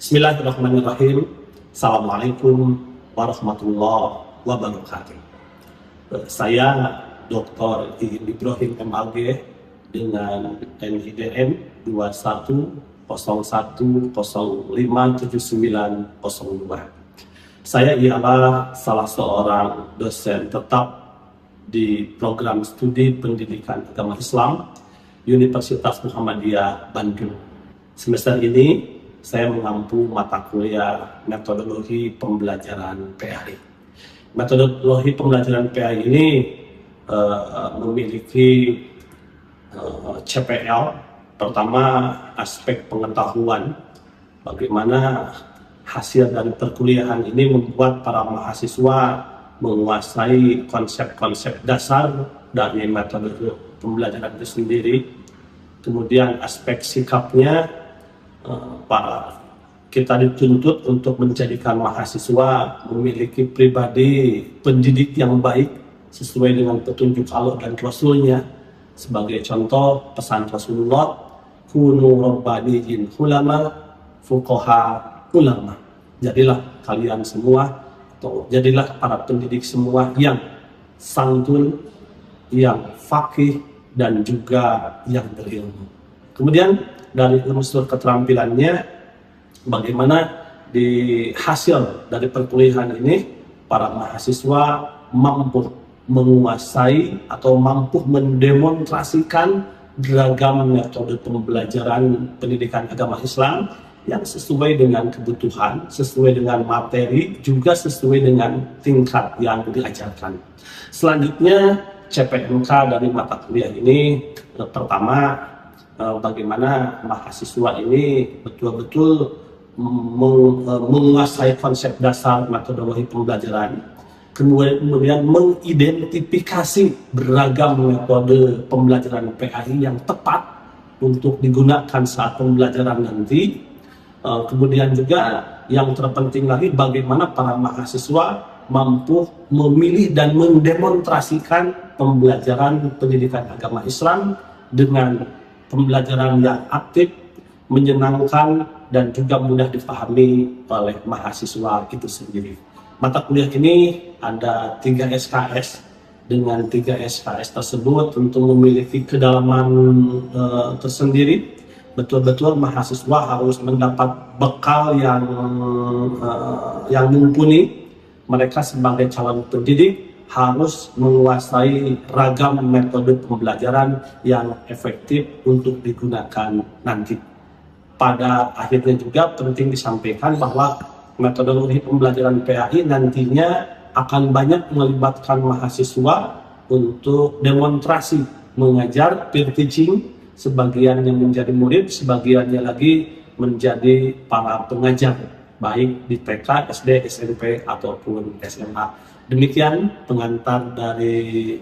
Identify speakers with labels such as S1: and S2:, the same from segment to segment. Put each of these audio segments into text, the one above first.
S1: Bismillahirrahmanirrahim. Assalamualaikum warahmatullahi wabarakatuh. Saya Dr. Ibrahim MAG dengan NIDM 2101057902. Saya ialah salah seorang dosen tetap di program studi pendidikan agama Islam Universitas Muhammadiyah Bandung. Semester ini saya mengampu mata kuliah metodologi pembelajaran PAI. Metodologi pembelajaran PAI ini memiliki CPL. Pertama, aspek pengetahuan, bagaimana hasil dari perkuliahan ini membuat para mahasiswa menguasai konsep-konsep dasar dari metode pembelajaran itu sendiri. Kemudian aspek sikapnya, kita dituntut untuk menjadikan mahasiswa memiliki pribadi pendidik yang baik sesuai dengan petunjuk Allah dan Rasulnya. Sebagai contoh pesan Rasulullah, kunu rabbaniyin ulama fuqaha ulama. Jadilah kalian semua, atau jadilah para pendidik semua yang santun, yang faqih, dan juga yang berilmu. Kemudian dari unsur keterampilannya, bagaimana di hasil dari perkuliahan ini para mahasiswa mampu menguasai atau mampu mendemonstrasikan beragam metode pembelajaran pendidikan agama Islam yang sesuai dengan kebutuhan, sesuai dengan materi, juga sesuai dengan tingkat yang diajarkan. Selanjutnya, CPMK dari mata kuliah ini pertama, bagaimana mahasiswa ini betul-betul menguasai konsep dasar metodologi pembelajaran, kemudian mengidentifikasi beragam metode pembelajaran PAI yang tepat untuk digunakan saat pembelajaran nanti. Kemudian juga yang terpenting lagi, bagaimana para mahasiswa mampu memilih dan mendemonstrasikan pembelajaran pendidikan agama Islam dengan pembelajaran yang aktif, menyenangkan, dan juga mudah dipahami oleh mahasiswa itu sendiri. Mata kuliah ini ada 3 SKS. Dengan 3 SKS tersebut tentu memiliki kedalaman tersendiri. Betul-betul mahasiswa harus mendapat bekal yang mumpuni. Mereka sebagai calon pendidik harus menguasai ragam metode pembelajaran yang efektif untuk digunakan nanti. Pada akhirnya juga penting disampaikan bahwa metodologi pembelajaran PAI nantinya akan banyak melibatkan mahasiswa untuk demonstrasi mengajar, peer teaching, sebagian yang menjadi murid, sebagiannya lagi menjadi para pengajar, baik di TK, SD, SMP, ataupun SMA. Demikian pengantar dari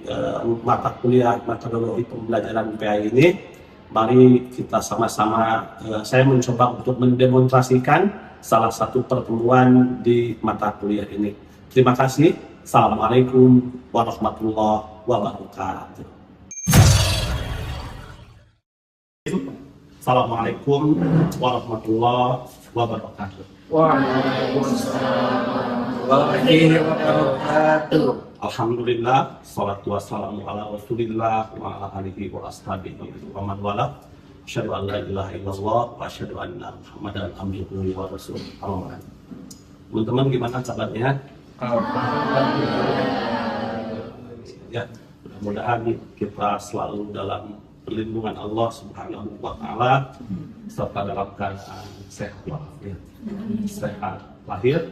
S1: mata kuliah metodologi pembelajaran PAI ini. Mari kita sama-sama, saya mencoba untuk mendemonstrasikan salah satu pertemuan di mata kuliah ini. Terima kasih. Assalamualaikum warahmatullahi wabarakatuh. Assalamualaikum warahmatullahi wabarakatuh.
S2: Waalaikumsalam warahmatullahi wabarakatuh.
S1: Alhamdulillah, salatu wassalamu ala rasulillah wa ala alihi wa ashabihi wa man wala. Asyhadu an la ilaha illallah wa asyhadu anna Muhammadan abduhu wa rasuluh. Teman-teman, gimana kabarnya? Ya, mudah-mudahan kita selalu dalam perlindungan Allah Subhanahu wa taala serta dalam keadaan sehat walafiat. Sehat lahir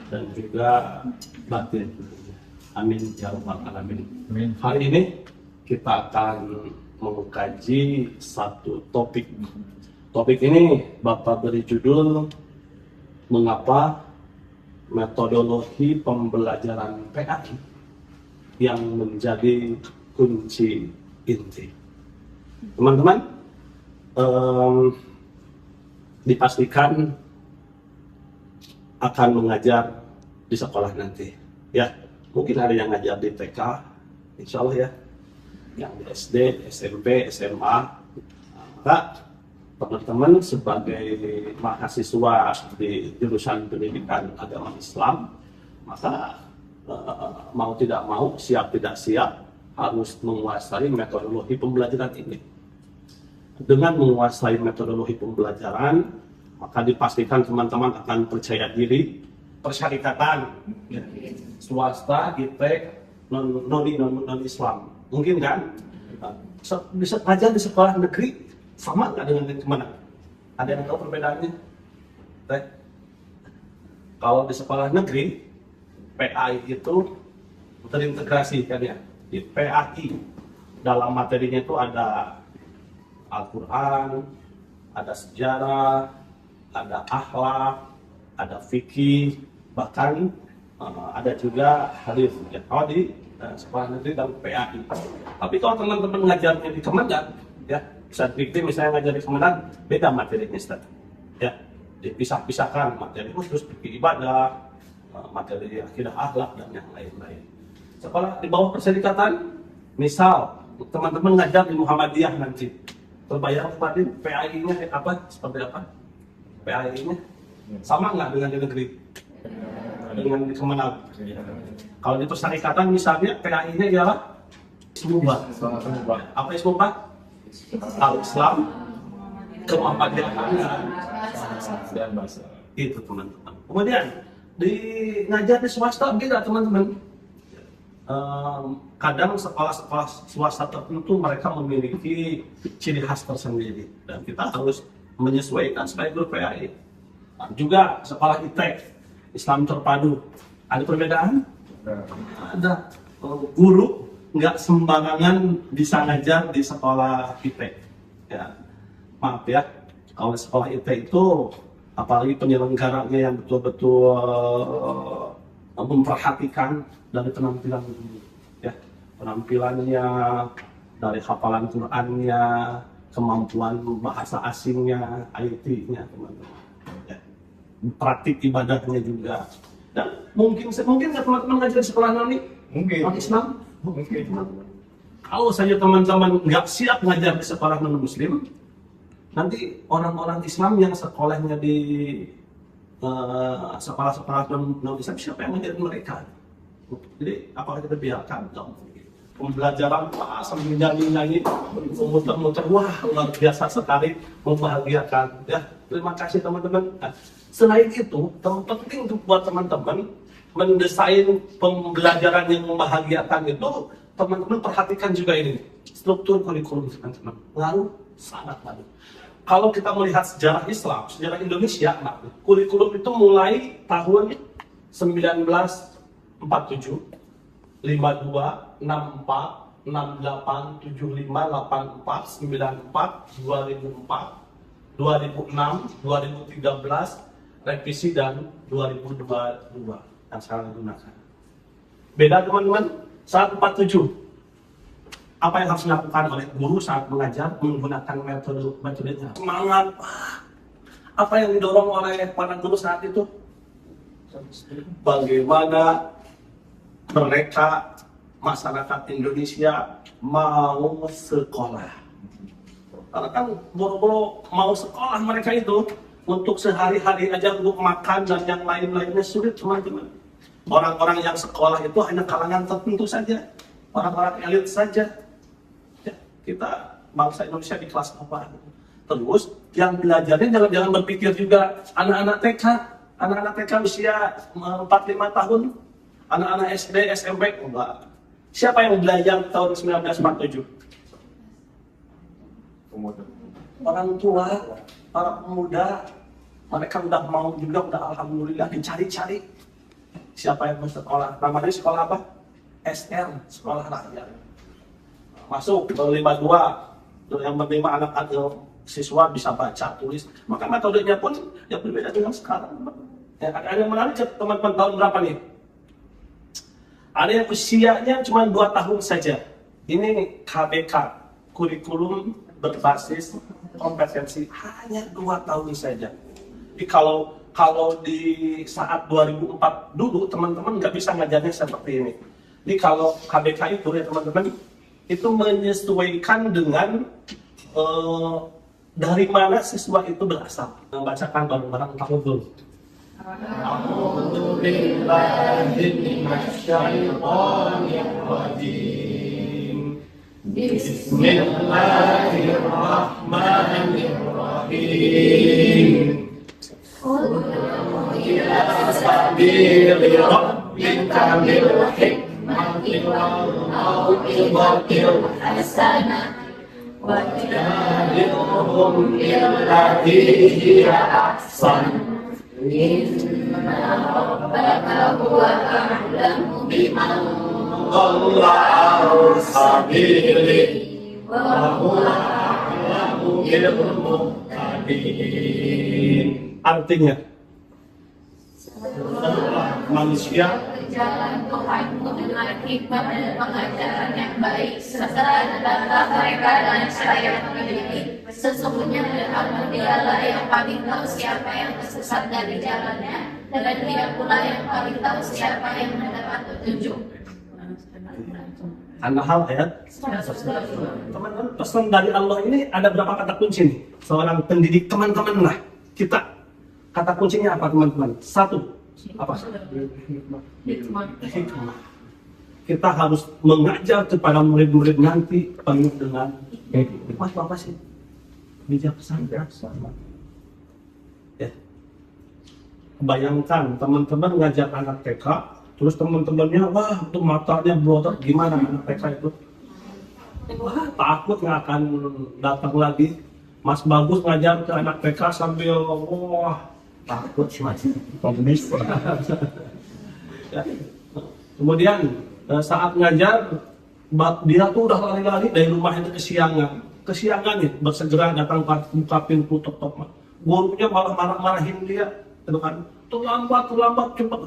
S1: dan juga batin. Amin ya rabbal alamin. Hari ini kita akan mengkaji satu topik. Topik ini Bapak beri judul mengapa metodologi pembelajaran PAI yang menjadi kunci inti. Teman-teman, dipastikan akan mengajar di sekolah nanti, ya. Mungkin ada yang ngajar di TK, insya Allah ya, yang di SD, SMP, SMA. Maka teman-teman sebagai mahasiswa di jurusan pendidikan agama Islam, maka mau tidak mau, siap tidak siap, harus menguasai metodologi pembelajaran ini. Dengan menguasai metodologi pembelajaran, maka dipastikan teman-teman akan percaya diri. Persyarikatan swasta, iptek, non-Islam, mungkin kan? Bisa ngajar di sekolah negeri sama nggak dengan yang kemana? Ada yang tahu perbedaannya? Kalau di sekolah negeri, PAI itu terintegrasi kan ya. Di PAI dalam materinya itu ada Al-Quran, ada sejarah, ada akhlak, ada fikih, bahkan ada juga hadis. Ya. Kalau di sekolah negeri dan PAI. Tapi kalau teman-teman ngajarnya di Kemendan, ya, Ustaz Fikri misalnya ngajar di Kemendan, beda materinya, Ustaz. Ya, dipisah-pisahkan materi khusus fikih ibadah, materi akidah akhlak dan yang lain-lain. Sekolah di bawah perserikatan, misal teman-teman ngajar di Muhammadiyah nanti, terbayang kemarin PAI-nya apa? Seperti apa? PAI-nya sama nggak dengan di negeri? Dengan di Kemenang? Kalau di perserikatan misalnya PAI-nya ialah Ismubah. Apa Ismubah? Al-Islam, Kemuhammadiyahan dan bahasa. Itu teman-teman. Kemudian di ngajar di swasta beda teman-teman. Kadang sekolah-sekolah swasta tertentu mereka memiliki ciri khas tersendiri dan kita harus menyesuaikan sebagai guru PAI. Juga sekolah iptek, Islam terpadu, ada perbedaan? Ada. Guru nggak sembarangan bisa ngajar di sekolah iptek. Ya, maaf ya, kalau sekolah iptek itu apalagi penyelenggaranya yang betul-betul memperhatikan dari penampilan guru, ya, penampilannya, dari hafalan Qurannya, kemampuan bahasa asingnya, IT-nya, teman-teman. Ya. Praktik ibadahnya juga. Dan mungkin nggak teman-teman ngajar di sekolah nanti? Mungkin. Islam? Mungkin. Kalau saja teman-teman nggak siap ngajar di sekolah non-Muslim, nanti orang-orang Islam yang sekolahnya di sekolah-sekolah non-Islam, siapa yang ngajarin mereka? Jadi apakah kita biarkan? Pembelajaran sambil nyanyi-nyanyi, muter-muter, wah luar biasa sekali, membahagiakan. Ya, terima kasih teman-teman. Nah, selain itu, penting untuk buat teman-teman mendesain pembelajaran yang membahagiakan itu, teman-teman perhatikan juga ini struktur kurikulum teman-teman. Lalu sangat bagus. Kalau kita melihat sejarah Islam, sejarah Indonesia, nah, kurikulum itu mulai tahun 1947, 52, 64, 68, 75, 84, 94, 2004, 2006, 2013, revisi dan 2022 yang sekarang digunakan. Beda teman-teman, saat 47, apa yang harus dilakukan oleh guru saat mengajar menggunakan metodenya? Semangat. Apa yang didorong oleh para guru saat itu? Bagaimana mereka, masyarakat Indonesia mau sekolah. Karena kan boro-boro mau sekolah mereka itu, untuk sehari-hari aja untuk makan dan yang lain-lainnya sulit teman-teman. Orang-orang yang sekolah itu hanya kalangan tertentu saja, orang-orang elit saja. Ya, kita bangsa Indonesia di kelas apa? Terus yang belajarnya jangan berpikir juga anak-anak TK usia 4-5 tahun, anak-anak SD, SMP, enggak. Siapa yang belajar tahun 1947? Orang tua, para pemuda, mereka udah mau juga, udah alhamdulillah dicari-cari. Siapa yang bersekolah? Namanya sekolah apa? SR, sekolah rakyat. Masuk ke 52, yang menerima anak-anak siswa bisa baca, tulis. Maka metodenya pun yang berbeda dengan sekarang. Ya, ada yang menarik teman-teman, tahun berapa nih? Ada yang usianya cuma 2 tahun saja. Ini KBK, kurikulum berbasis kompetensi, hanya 2 tahun saja. Jadi kalau di saat 2004 dulu teman-teman nggak bisa ngajarnya seperti ini. Jadi kalau KBK itu ya teman-teman, itu menyesuaikan dengan Dari mana siswa itu berasal? Membacakan bareng-bareng tafadhol. A'udzu billahi minasyaitonir rajim. Bismillahirrahmanirrahim. Ila sabili rabbika bil hikmati wal mau'izatil hasanah wa jadilhum billati hiya ahsan. Inna rabbaka huwa a'lamu biman dhalla 'an sabilihi wa huwa a'lamu bil muhtadin. Artinya, manusia
S3: berjalan Tuhanmu dengan hikmah dan pengajaran yang baik serta adalah mereka dan saya memiliki sesungguhnya Allah dialah yang paling tahu siapa yang tersesat dari jalannya dan dia pula yang paling tahu siapa yang mendapat petunjuk.
S1: An-Nahl ayat 11. Teman-teman, pesan dari Allah ini ada berapa kata kunci nih? Seorang pendidik teman-teman lah kita. Kata kuncinya apa teman-teman? Satu, apa? Hikmah. Kita harus mengajar kepada murid-murid nanti penuh dengan hikmah. Apa sih? Bijaksana. Ya. Bayangkan teman-teman ngajar anak TK, terus teman-temannya wah itu matanya berotot, gimana anak TK itu? Wah takut nggak akan datang lagi. Mas Bagus ngajar ke anak TK sambil wah takut mas komunis. Ya. Kemudian saat ngajar dia tuh udah lari-lari dari rumahnya kesiangan nih bersegera datang buka pintu tok. Gurunya malah marah-marahin dia, gitu kan? Terlambat cepet.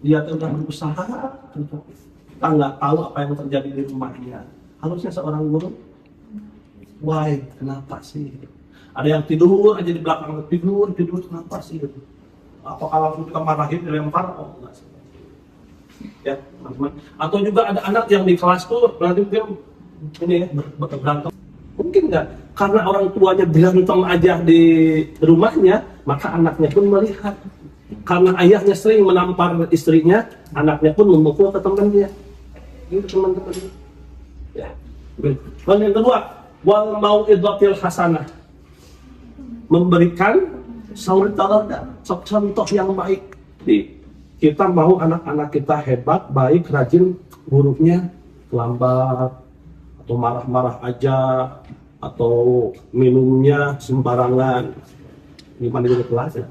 S1: Dia tuh udah berusaha, kita nggak tahu apa yang terjadi di rumahnya. Harusnya seorang guru, why kenapa sih? Ada yang tidur aja di belakang, tidur kenapa sih? Apakah langsung kita marahin, dilempar? Oh enggak sih. Ya teman-teman. Atau juga ada anak yang di kelas tuh nanti dia ini ya berantem. Mungkin nggak? Karena orang tuanya berantem aja di rumahnya, maka anaknya pun melihat. Karena ayahnya sering menampar istrinya, anaknya pun memukul ke temannya. Itu teman-teman. Ya. Dan yang kedua, wal mau'izatil hasanah. Memberikan contoh yang baik. Kita mau anak-anak kita hebat, baik, rajin, gurunya lambat atau marah-marah aja atau minumnya sembarangan. Gimana jadi kelas ya?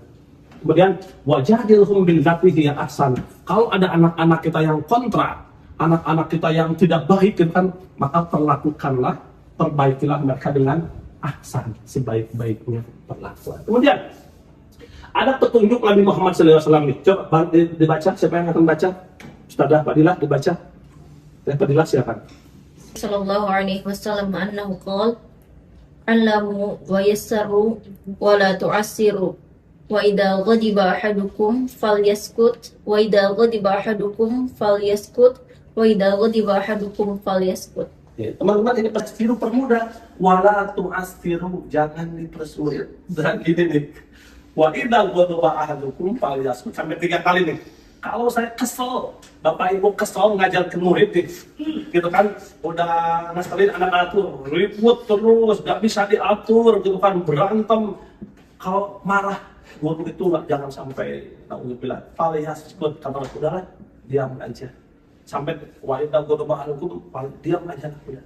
S1: Kemudian wajadilhum billati hiya ahsan. Kalau ada anak-anak kita yang kontra, anak-anak kita yang tidak baik, kan, maka perlakukanlah, perbaikilah mereka dengan ahsan, sebaik-baiknya perlakuan. Kemudian ada petunjuk Nabi Muhammad SAW. Coba dibaca, siapa yang akan baca? Ustazah Fadilah dibaca. Fadilah silakan.
S3: Sallallahu alaihi wasallam annahu qala alamu wa yassaru wa la tu'assiru wa idza ghadiba ahadukum falyaskut wa idza ghadiba ahadukum falyaskut wa idza ghadiba ahadukum falyaskut.
S1: Ya, teman-teman ini persiru permudah. Wala tu'assiru, jangan dipersulit. Dan ini nih. Wa idza ghadiba ahadukum falyaskut, sampai 3 kali nih. Kalau saya kesel, Bapak Ibu kesel ngajar ke murid nih, gitu kan, udah ngeselin anak-anak tuh ribut terus, gak bisa diatur, gitu kan, berantem. Kalau marah, guru itu jangan sampai naudzubillah, falyaskut, kata saudara, diam aja. Sampai wa idza ghadiba ahadukum, diam aja, udah.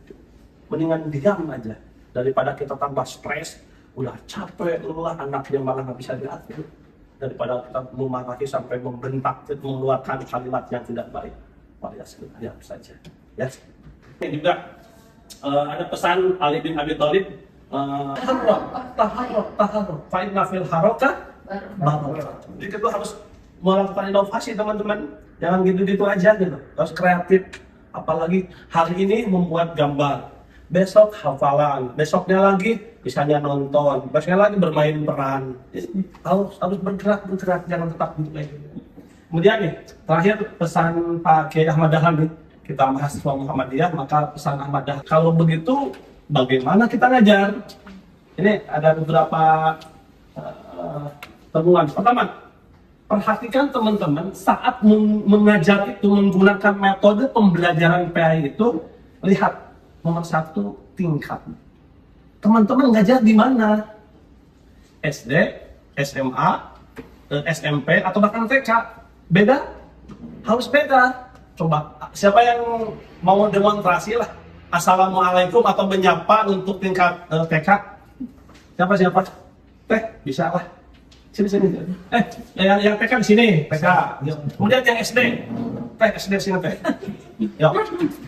S1: Mendingan diam aja daripada kita tambah stres, udah capek, lelah, anaknya malah nggak bisa diatur. Daripada kita memarahi sampai membentak, mengeluarkan kalimat yang tidak baik. Falyaskut, diam saja. Ya. Ini juga ada pesan Ali bin Abi Thalib, taharrok, fa inna fil haraka barakah. Jadi kita harus melakukan inovasi teman-teman. Jangan gitu-gitu aja gitu. Harus kreatif. Apalagi hari ini membuat gambar, besok hafalan, besoknya lagi misalnya nonton, besoknya lagi bermain peran. Harus bergerak, jangan tetap gitu aja. Kemudian nih, terakhir pesan Pak Kiai Ahmad Dahlan nih, kita mahasiswa Muhammadiyah, maka pesan Ahmad Dahlan, kalau begitu bagaimana kita ngajar? Ini ada beberapa temuan. Pertama, perhatikan teman-teman saat mengajar itu menggunakan metode pembelajaran PAI itu, lihat nomor 1 tingkat. Teman-teman ngajar di mana? SD, SMA, SMP, atau bahkan TK? Beda? Harus beda. Coba, siapa yang mau demonstrasi lah? Assalamualaikum atau menyapa untuk tingkat TK? Siapa? Teh, bisa lah. Sini. Yang TK di sini, TK. Kemudian yang SD. Teh, SD sini teh. Ya.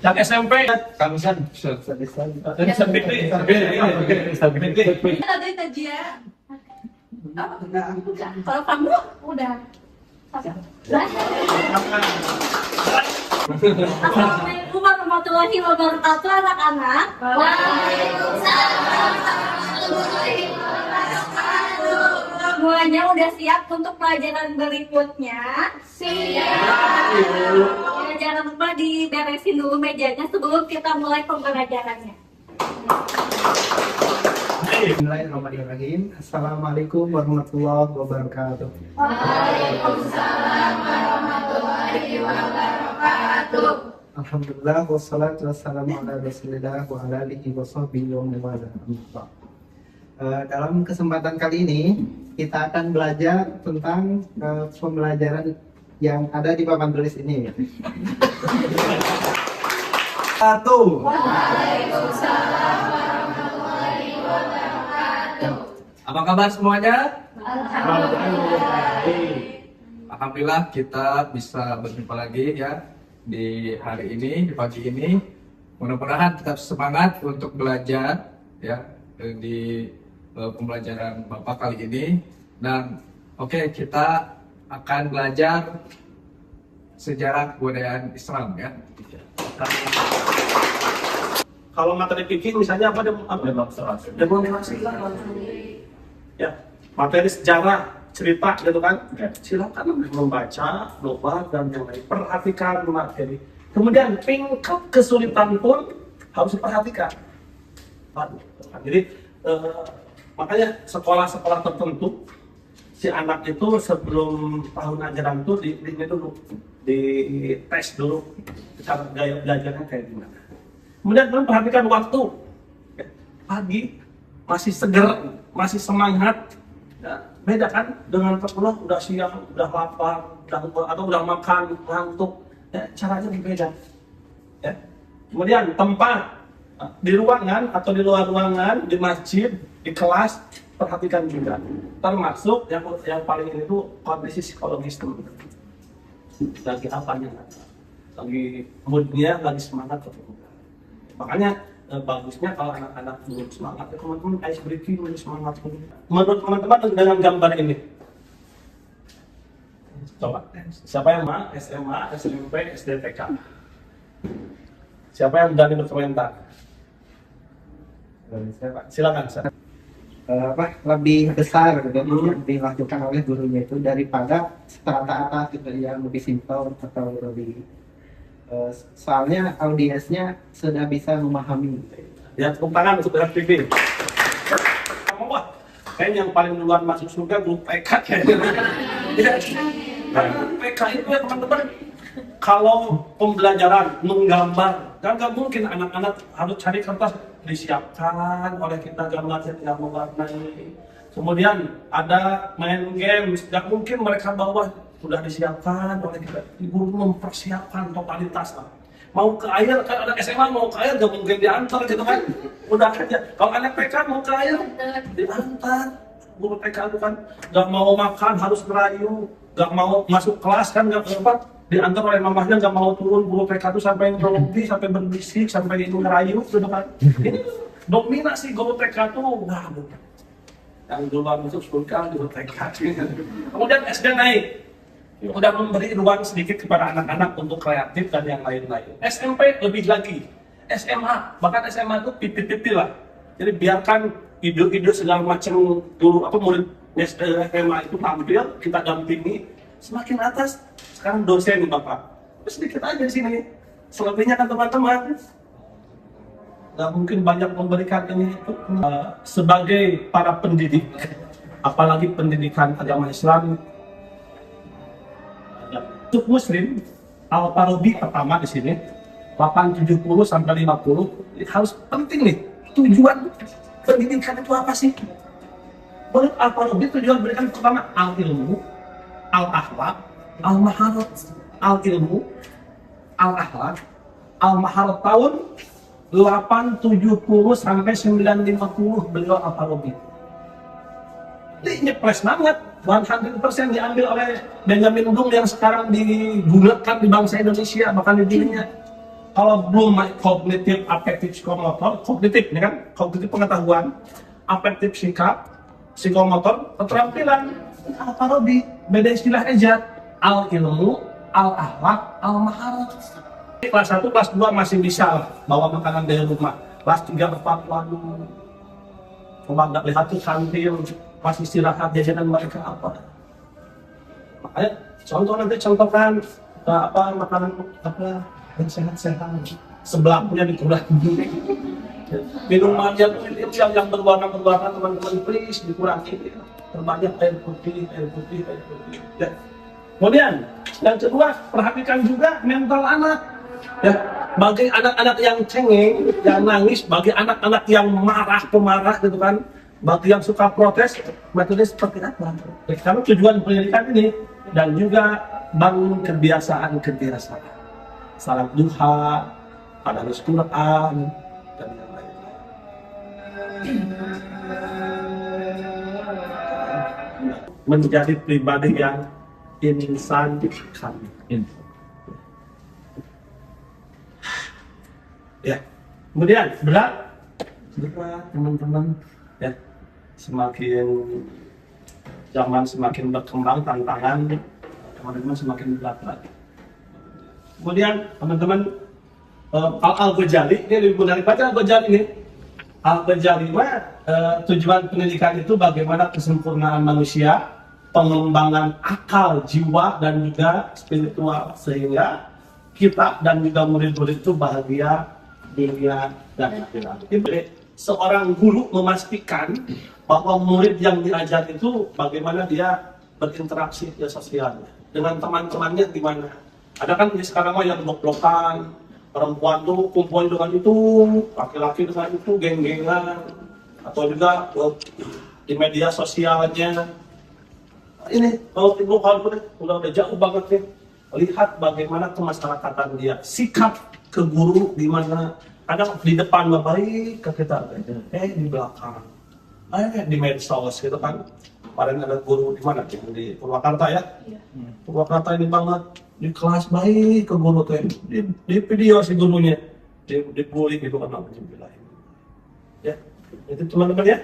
S1: Yang SMP,
S2: Kamisan.
S1: SMP.
S3: Ada kajian. Kalau kamu udah. Assalamualaikum warahmatullahi wabarakatuh anak-anak. Waalaikumsalam warahmatullahi wabarakatuh. Semuanya udah siap untuk pelajaran berikutnya? Siap. Ya, jangan lupa diberesin dulu mejanya sebelum kita mulai pembelajarannya.
S2: Bismillahirrahmanirrahim. Assalamualaikum warahmatullahi wabarakatuh.
S3: Waalaikumsalam warahmatullahi wabarakatuh.
S2: Alhamdulillah wassalatu wassalamu ala Rasulillah wa ala alihi washabbihi wa man wala. Dalam kesempatan kali ini kita akan belajar tentang pembelajaran yang ada di papan tulis ini. Satu.
S3: Waalaikumsalam warahmatullahi wabarakatuh.
S2: Apa kabar semuanya?
S4: Alhamdulillah kita bisa berjumpa lagi ya di hari ini, di pagi ini. Mudah-mudahan tetap semangat untuk belajar ya di pembelajaran Bapak kali ini. Dan oke, kita akan belajar sejarah kebudayaan Islam ya.
S1: Kalau materi fikih misalnya apa? Demonstrasi. Ya, materi sejarah, cerita gitu kan. Silakan membaca, loba dan yang lain. Perhatikan materi. Kemudian tingkat kesulitan pun harus diperhatikan. Jadi makanya sekolah-sekolah tertentu si anak itu sebelum tahun ajaran itu di tes dulu cara gaya belajarnya kayak gimana. Kemudian kalian perhatikan waktu pagi masih seger, masih semangat, ya, beda kan dengan sekolah udah siang, udah lapar, atau udah makan, ngantuk, ya, caranya berbeda. Ya. Kemudian tempat di ruangan atau di luar ruangan, di masjid, di kelas, perhatikan juga. Termasuk yang paling ini tuh kondisi psikologis teman. Lagi apanya? Lagi moodnya, lagi semangat atau enggak. Makanya bagusnya kalau anak-anak belum semangat, ya teman-teman ice breaking lebih semangat. Menurut teman-teman dengan gambar ini, coba siapa yang SMA, SMP, SDTK? Siapa yang berani berkomentar? Silakan.
S2: Lebih besar gitu, yang dilakukan oleh gurunya itu daripada strata atas gitu, yang lebih simpel atau lebih soalnya audiensnya sudah bisa memahami.
S1: Ya, tepuk tangan untuk FPV. Kamu wah, kayaknya yang paling duluan masuk surga guru PK kayaknya. Ya, karena PK itu ya teman-teman, kalau pembelajaran menggambar, kan nggak mungkin anak-anak harus cari kertas disiapkan oleh kita gambarnya tidak mewarnai. Kemudian ada main game, nggak mungkin mereka bawa sudah disiapkan oleh kita. Guru mempersiapkan totalitas lah. Mau ke air, kan ada SMA mau ke air gak mungkin diantar gitu kan. Udah aja. Kalau anak PK mau ke air, diantar. Guru PK itu kan gak mau makan harus ngerayu, gak mau masuk kelas kan gak sempat diantar oleh mamahnya, gak mau turun. Guru PK itu sampai ngelobi, sampai berbisik, sampai itu ngerayu gitu kan. Ini dominasi guru PK itu wah, yang duluan masuk surga guru TK. Kemudian SD naik, udah memberi ruang sedikit kepada anak-anak untuk kreatif dan yang lain-lain. SMP lebih lagi, SMA, bahkan SMA itu pipi-pipi lah. Jadi biarkan ide-ide segala macam dulu murid SMA itu tampil, kita dampingi. Semakin atas, sekarang dosen Bapak. Sedikit aja di sini. Selebihnya kan teman-teman. nggak mungkin banyak memberikan ini itu. Sebagai para pendidik, apalagi pendidikan agama Islam, untuk Muslim, Al-Farabi pertama di sini 870 sampai 50 harus penting nih tujuan pendidikan itu apa sih? Menurut Al-Farabi tujuan pendidikan pertama al-ilmu, al-akhlak, al-maharat, al-ilmu, al-akhlak, al-maharat. Tahun 870 sampai 950 beliau Al-Farabi. Ini nyepres banget, 100% diambil oleh Benjamin Bloom yang sekarang digunakan di bangsa Indonesia, bahkan di dunia. Kalau Bloom kognitif, afektif, psikomotor, kognitif, ini kan kognitif pengetahuan, afektif sikap, psikomotor, keterampilan. Al-Farabi beda istilah aja, al-ilmu, al-akhlak, al-maharat. Kelas 1, kelas 2 masih bisa bawa makanan dari rumah. Kelas 3, 4, waduh, coba nggak lihat tuh kantin pas istirahat jajanan mereka apa. Makanya contohkan makanan apa yang sehat-sehat. Sebelah punya dikurangi. Minumannya itu yang berwarna-warna, teman-teman please dikurangi. Terbanyak air putih. Ya. Kemudian yang kedua, perhatikan juga mental anak. Ya, bagi anak-anak yang cengeng, yang nangis, bagi anak-anak yang pemarah gitu kan, bagi yang suka protes, metode seperti apa? Karena tujuan pendidikan ini dan juga bangun kebiasaan, salat duha, tadarus Quran, dan yang lain-lain. Menjadi pribadi yang insan kamil. Ya, kemudian berat teman-teman, ya, semakin zaman semakin berkembang, tantangan teman-teman semakin berat lagi. Kemudian teman-teman, Al-Ghazali ini lebih menarik, baca Al-Ghazali ini. Al-Ghazali tujuan pendidikan itu bagaimana kesempurnaan manusia, pengembangan akal, jiwa, dan juga spiritual, sehingga kita dan juga murid-murid itu bahagia dunia dan akhirat. Seorang guru memastikan bahwa murid yang diajar itu bagaimana dia berinteraksi sosialnya dengan teman-temannya, gimana. Ada kan sekarang yang blok-blokan, perempuan tuh kumpul dengan itu, laki-laki dengan itu, geng-gengan, atau juga di media sosialnya. Ini kalau ibu udah jauh banget nih. Lihat bagaimana kemasyarakatan dia, sikap ke guru gimana. Kadang di depan baik ke kita, di belakang, di medsos gitu kan. Kemarin ada guru di mana? Di Purwakarta ya. Purwakarta ini banget, di kelas baik ke guru tuh, di video si gurunya, dibully gitu kan. Ya, itu teman-teman ya.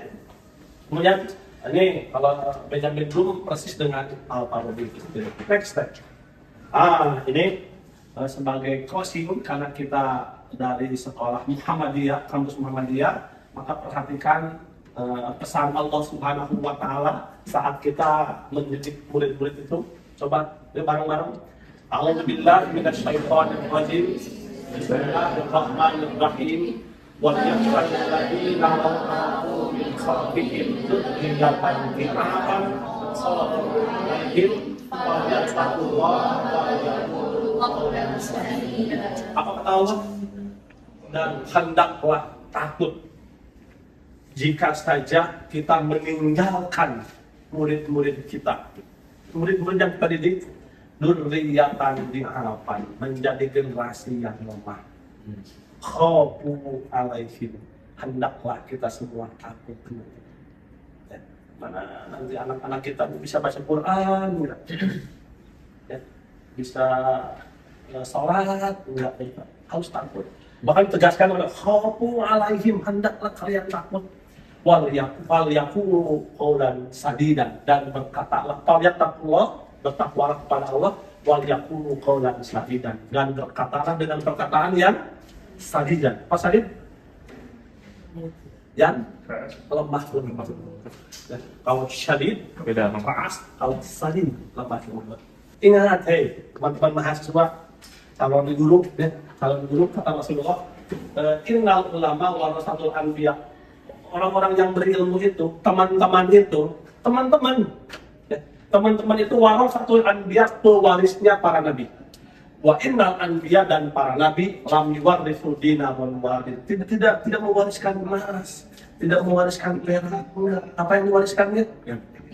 S1: Kemudian ini kalau Benjamin Bloom persis dengan Al-Farabi. Next step. Ini sebagai closing, karena kita dari sekolah Muhammadiyah, kampus Muhammadiyah, maka perhatikan pesan Allah Subhanahu wa Ta'ala saat kita mendidik murid-murid itu. Coba bareng-bareng. A'udzubillahi minasyaitonir rajim. Bismillahirrahmanirrahim. Wa yaqulu ladina amanu min khalqihim dzurriyyatan dhurriyyatan sallallahu alaihi apa kata Allah? Dan hendaklah takut jika saja kita meninggalkan murid-murid kita, murid-murid yang kita didik, dzurriyyatan dhurriyyatan, menjadi generasi yang lemah. Khafu alaihim, hendaklah kita semua takut. Mana nanti anak-anak kita bisa baca Quran enggak? Ya, bisa sholat enggak? Harus takut. Bahkan ditegaskan oleh khafu alaihim, hendaklah kalian takut. Wal yaqulu qawlan sadidan, dan berkatalah falyattaqullah, bertakwalah kepada Allah, wal yaqulu qawlan sadidan, dan berkatalah dengan perkataan yang sadidan. Apa sadid? Yang lemah. Kalau syadid beda, keras. Kalau sadid lemah. Ingat, teman-teman mahasiswa, calon guru, kata Rasulullah, Innal ulama warasatul anbiya. Orang-orang yang berilmu itu, teman-teman itu, teman-teman. Ya, teman-teman itu warasatul anbiya, pewarisnya para nabi. Wa innal anbiya, dan para nabi lam yuwarrisu dinahum walid. Tidak mewariskan emas, tidak mewariskan perak. Apa yang diwariskannya?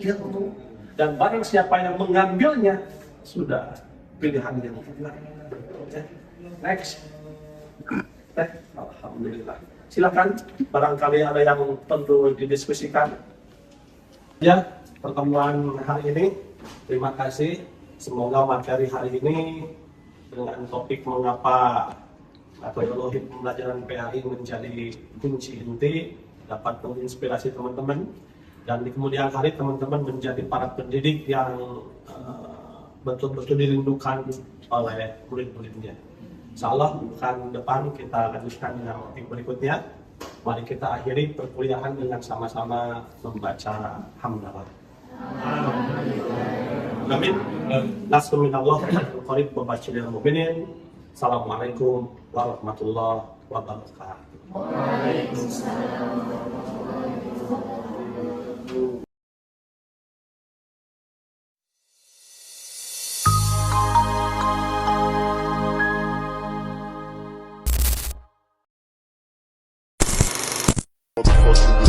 S1: Ilmu. Dan barang siapa yang mengambilnya, sudah pilihan yang benar. Next. Alhamdulillah. Silakan, barangkali ada yang perlu didiskusikan. Ya, pertemuan hari ini, terima kasih. Semoga materi hari ini dengan topik mengapa metodologi pembelajaran PAI menjadi kunci inti dapat menginspirasi teman-teman, dan di kemudian hari teman-teman menjadi para pendidik yang betul-betul dirindukan oleh murid-muridnya. Insyaallah bukan depan kita lanjutkan dengan topik berikutnya. Mari kita akhiri perkuliahan dengan sama-sama membaca hamdalah. Amin. Nasrul minallah wal qarib wa basyiril mu'minin. Assalamualaikum warahmatullahi wabarakatuh.
S5: Motherfucking